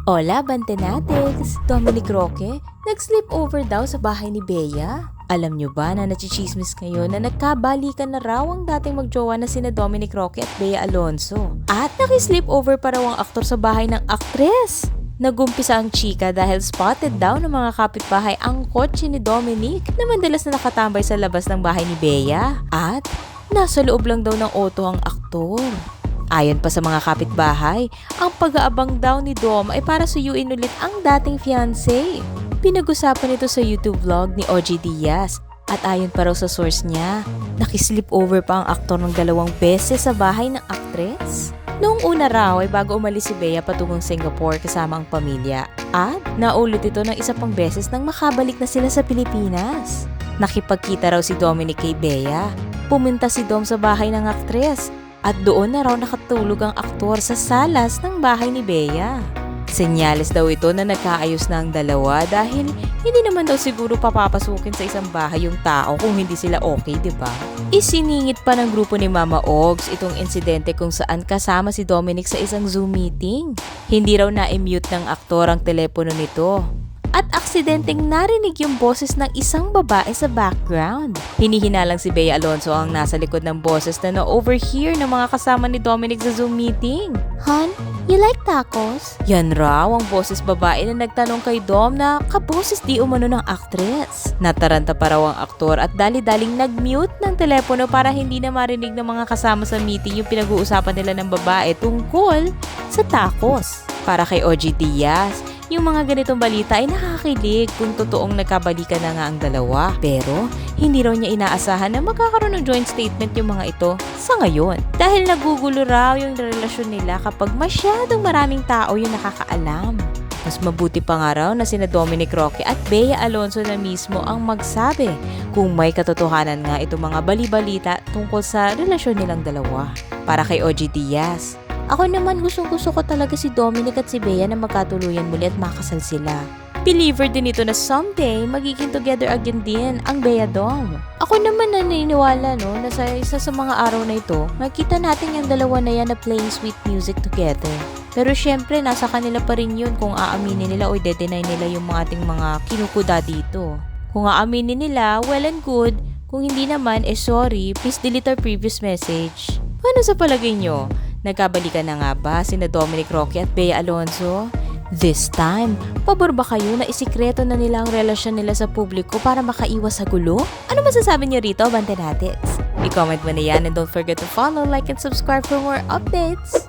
Hola, Bantenatics! Dominic Roque, nag-sleepover daw sa bahay ni Bea. Alam nyo ba na nachichismis ngayon na nagkabalikan na raw ang dating magjowa na sina Dominic Roque at Bea Alonzo? At nakisleepover pa raw ang aktor sa bahay ng aktres! Nagumpisa ang chika dahil spotted daw ng mga kapitbahay ang kotse ni Dominic na madalas na nakatambay sa labas ng bahay ni Bea. At nasa loob lang daw ng auto ang aktor. Ayon pa sa mga kapitbahay, ang pag-aabang daw ni Dom ay para suyuin ulit ang dating fiancé. Pinag-usapan ito sa YouTube vlog ni OG Diaz at ayon pa raw sa source niya, nakisleepover pa ang aktor ng 2 beses sa bahay ng aktres. Noong una raw ay bago umalis si Bea patungong Singapore kasama ang pamilya at naulit ito ng isa pang beses nang makabalik na sila sa Pilipinas. Nakipagkita raw si Dominic kay Bea. Pumunta si Dom sa bahay ng aktres. At doon na raw nakatulog ang aktor sa salas ng bahay ni Bea. Senyales daw ito na nagkaayos na ang dalawa dahil hindi naman daw siguro papapasukin sa isang bahay yung tao kung hindi sila okay, diba? Isiningit pa ng grupo ni Mama Ogs itong insidente kung saan kasama si Dominic sa isang Zoom meeting. Hindi raw na-mute ng aktor ang telepono nito. At aksidenteng narinig yung boses ng isang babae sa background. Hinihinalang si Bea Alonzo ang nasa likod ng boses na na-overhear ng mga kasama ni Dominic sa Zoom meeting. "Hon, you like tacos?" Yan raw ang boses babae na nagtanong kay Dom na kaboses di umano ng aktres. Nataranta pa raw ang aktor at dali-daling nag-mute ng telepono para hindi na marinig ng mga kasama sa meeting yung pinag-uusapan nila ng babae tungkol sa tacos. Para kay OG Diaz, yung mga ganitong balita ay nakakakilig kung totoong nagkabalikan na nga ang dalawa. Pero hindi raw niya inaasahan na magkakaroon ng joint statement yung mga ito sa ngayon. Dahil nagugulo raw yung relasyon nila kapag masyadong maraming tao yung nakakaalam. Mas mabuti pa nga raw na sina Dominic Roque at Bea Alonzo na mismo ang magsabi kung may katotohanan nga itong mga bali-balita tungkol sa relasyon nilang dalawa. Para kay OG Diaz, "Ako naman gustong-gusto ko talaga si Dominic at si Bea na magkatuluyan muli at makasal sila. Believer din ito na someday magiging together again din ang Bea Dom. Ako naman naniniwala na sa isa sa mga araw na ito, makita natin yung dalawa na yan na playing sweet music together. Pero syempre, nasa kanila pa rin yun kung aaminin nila o i-deny nila yung mga ating mga kinukuda dito. Kung aaminin nila, well and good. Kung hindi naman, sorry, please delete our previous message." Paano sa palagay nyo? Nagkabalikan na nga ba sina Dominic Roque at Bea Alonzo? This time, pabor ba kayo na isikreto na nila ang relasyon nila sa publiko para makaiwas sa gulo? Ano masasabi niyo rito, Bantenatics? I-comment mo na yan and don't forget to follow, like, and subscribe for more updates!